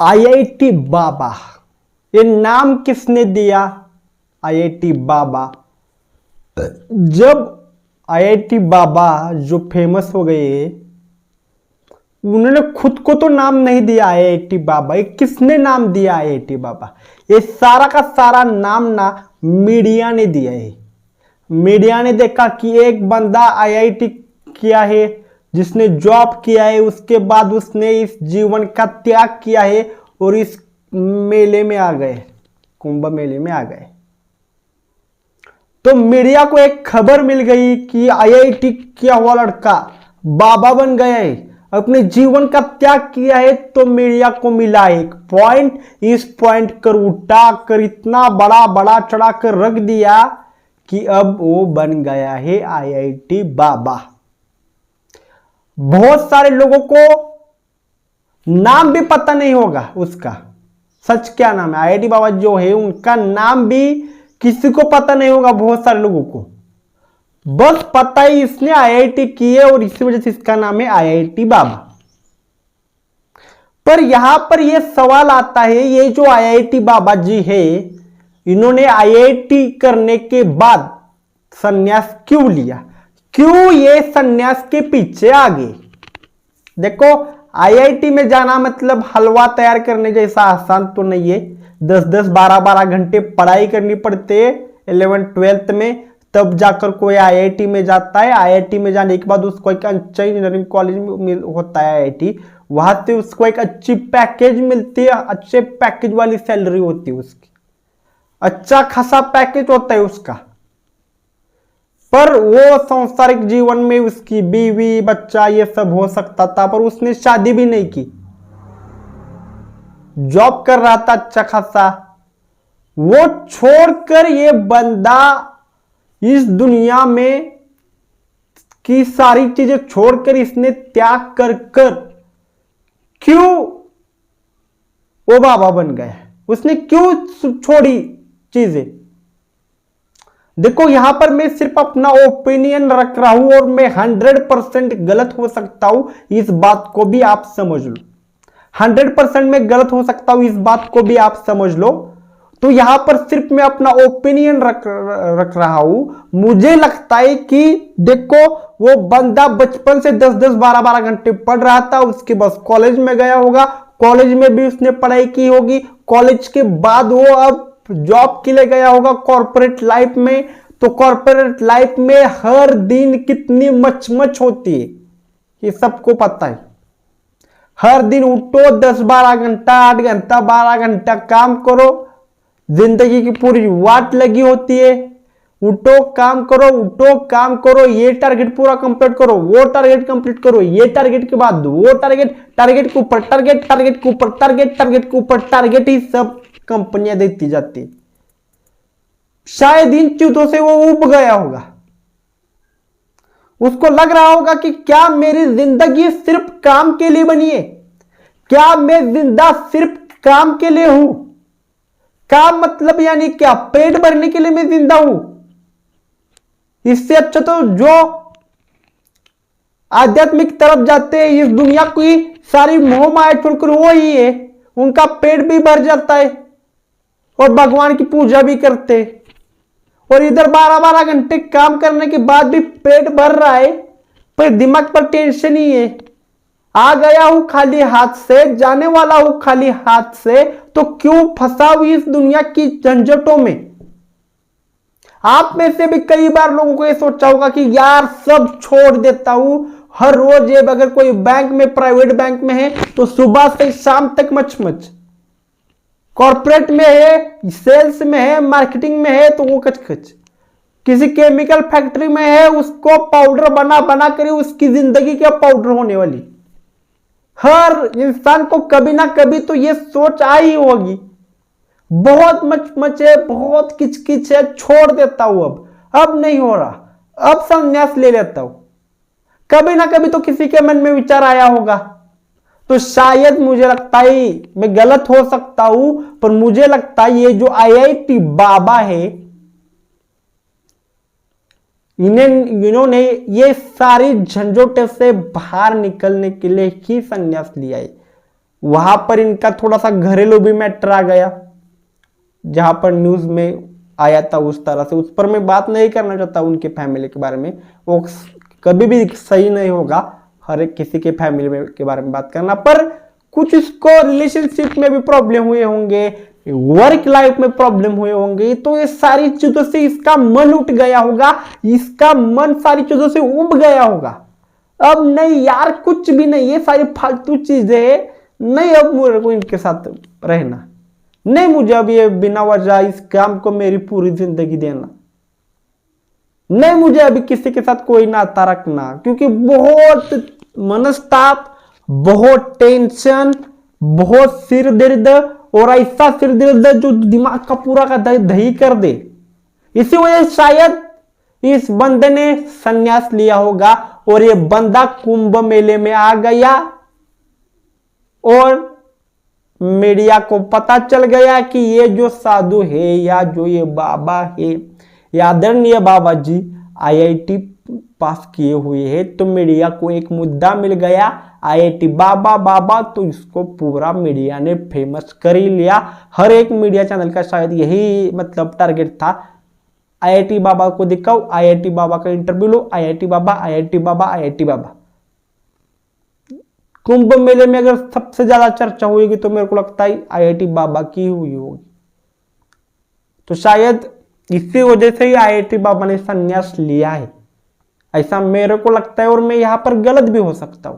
IIT बाबा, ये नाम किसने दिया? आईआईटी बाबा। जब आईआईटी बाबा जो फेमस हो गए, उन्होंने खुद को तो नाम नहीं दिया आईआईटी बाबा। ये किसने नाम दिया आईआईटी बाबा? ये सारा का सारा नाम ना मीडिया ने दिया है। मीडिया ने देखा कि एक बंदा आईआईटी किया है, जिसने जॉब किया है, उसके बाद उसने इस जीवन का त्याग किया है और इस मेले में आ गए, कुंभ मेले में आ गए। तो मीडिया को एक खबर मिल गई कि आईआईटी किया हुआ लड़का बाबा बन गया है, अपने जीवन का त्याग किया है। तो मीडिया को मिला एक पॉइंट, इस पॉइंट कर उठा कर इतना बड़ा बड़ा चढ़ा कर रख दिया कि अब वो बन गया है आईआईटी बाबा। बहुत सारे लोगों को नाम भी पता नहीं होगा उसका, सच क्या नाम है। आईआईटी बाबा जो है उनका नाम भी किसी को पता नहीं होगा, बहुत सारे लोगों को बस पता ही इसने आईआईटी की है और इसी वजह से इसका नाम है आईआईटी बाबा। पर यहां पर यह सवाल आता है, ये जो आईआईटी बाबा जी है, इन्होंने आईआईटी करने के बाद संन्यास क्यों लिया? क्यों ये संन्यास के पीछे आ गए? देखो, आईआईटी में जाना मतलब हलवा तैयार करने जैसा आसान तो नहीं है। 10-10 12-12 घंटे पढ़ाई करनी पड़ती है 11th-12th में, तब जाकर कोई आईआईटी में जाता है। आईआईटी में जाने के बाद उसको एक अच्छा इंजीनियरिंग कॉलेज में होता है आईआईटी, वहां से उसको एक अच्छी पैकेज मिलती है, अच्छे पैकेज वाली सैलरी होती है उसकी, अच्छा खासा पैकेज होता है उसका। पर वो सांसारिक जीवन में उसकी बीवी बच्चा ये सब हो सकता था, पर उसने शादी भी नहीं की, जॉब कर रहा था अच्छा खासा। वो छोड़कर ये बंदा इस दुनिया में की सारी चीजें छोड़कर इसने त्याग कर क्यों वो बाबा बन गया? उसने क्यों छोड़ी चीजें? देखो, यहां पर मैं सिर्फ अपना ओपिनियन रख रहा हूं और मैं 100% गलत हो सकता हूं, इस बात को भी आप समझ लो। 100% मैं गलत हो सकता हूं, इस बात को भी आप समझ लो। तो यहां पर सिर्फ मैं अपना ओपिनियन रख रहा हूं। मुझे लगता है कि देखो, वो बंदा बचपन से 10-10 12-12 घंटे पढ़ रहा था, उसके बाद कॉलेज में गया होगा, कॉलेज में भी उसने पढ़ाई की होगी, कॉलेज के बाद वो अब जॉब के लिए गया होगा कॉर्पोरेट लाइफ में। तो कॉर्पोरेट लाइफ में हर दिन कितनी मचमच होती है ये सबको पता है। हर दिन उठो, 10-12 घंटा 8 घंटा 12 घंटा काम करो, जिंदगी की पूरी वाट लगी होती है। उठो काम करो, उठो काम करो, ये टारगेट पूरा कंप्लीट करो, वो टारगेट कंप्लीट करो, ये टारगेट के बाद वो टारगेट, टारगेट के ऊपर टारगेट, टारगेट के ऊपर टारगेट, टारगेट के ऊपर टारगेट, ही सब कंपनियां देती जाती। शायद इन चीजों से वो उब गया होगा, उसको लग रहा होगा कि क्या मेरी जिंदगी सिर्फ काम के लिए बनी है? क्या मैं जिंदा सिर्फ काम के लिए हूं? काम मतलब यानी क्या? पेट भरने के लिए मैं जिंदा हूं? इससे अच्छा तो जो आध्यात्मिक तरफ जाते हैं, इस दुनिया की सारी मोह माया छोड़कर वो ही है, उनका पेट भी भर जाता है और भगवान की पूजा भी करते हैं। और इधर 12-12 घंटे काम करने के बाद भी पेट भर रहा है, पर दिमाग पर टेंशन ही है। आ गया हूं खाली हाथ से, जाने वाला हूं खाली हाथ से, तो क्यों फंसा हुई इस दुनिया की झंझटों में? आप में से भी कई बार लोगों को यह सोचा होगा कि यार सब छोड़ देता हूं, हर रोज ये, अगर कोई बैंक में, प्राइवेट बैंक में है तो सुबह से शाम तक मचमच, कॉर्पोरेट में है, सेल्स में है, मार्केटिंग में है तो वो कचकच, किसी केमिकल फैक्ट्री में है, उसको पाउडर बना बना कर उसकी जिंदगी क्या पाउडर होने वाली। हर इंसान को कभी ना कभी तो ये सोच आई होगी, बहुत मचमच है, बहुत किचकिच है, छोड़ देता हूं, अब नहीं हो रहा, अब संन्यास ले लेता हूं। कभी ना कभी तो किसी के मन में विचार आया होगा। तो शायद मुझे लगता है, मैं गलत हो सकता हूं, पर मुझे लगता है ये जो आईआईटी बाबा है, इन्होंने ये सारी झंझोटे से बाहर निकलने के लिए ही संन्यास लिया है। वहां पर इनका थोड़ा सा घरेलू भी मैटर आ गया, जहां पर न्यूज में आया था उस तरह से। उस पर मैं बात नहीं करना चाहता उनके फैमिली के बारे में, वो कभी भी सही नहीं होगा हर एक किसी के फैमिली में के बारे में बात करना। पर कुछ इसको रिलेशनशिप में भी प्रॉब्लम हुए होंगे, वर्क लाइफ में प्रॉब्लम हुए होंगे, तो ये सारी चीजों से इसका मन उठ गया होगा, इसका मन सारी चीजों से उब गया होगा। अब नहीं यार, कुछ भी नहीं, ये सारी फालतू चीजें नहीं, अब मेरे को इनके साथ रहना नहीं, मुझे अब ये बिना वजह इस काम को मेरी पूरी जिंदगी देना नहीं, मुझे अभी किसी के साथ कोई नाता रखना, क्योंकि बहुत मनस्ताप, बहुत टेंशन, बहुत सिर दर्द, और ऐसा सिर दर्द जो दिमाग का पूरा का दही कर दे। इसी वजह शायद इस बंदे ने संन्यास लिया होगा, और ये बंदा कुंभ मेले में आ गया और मीडिया को पता चल गया कि ये जो साधु है या जो ये बाबा है, आदरणीय बाबा जी आईआईटी पास किए हुए हैं, तो मीडिया को एक मुद्दा मिल गया, आईआईटी बाबा, तो इसको पूरा मीडिया ने फेमस कर ही लिया। हर एक मीडिया चैनल का शायद यही मतलब टारगेट था, आईआईटी बाबा को दिखाओ, आईआईटी बाबा का इंटरव्यू लो, आईआईटी बाबा, आईआईटी बाबा, आईआईटी बाबा। कुंभ मेले में अगर सबसे ज्यादा चर्चा हुई तो मेरे को लगता है आईआईटी बाबा की हुई होगी, तो शायद इसी वजह से ही आईआईटी बाबा ने संन्यास लिया है, ऐसा मेरे को लगता है, और मैं यहां पर गलत भी हो सकता हूं।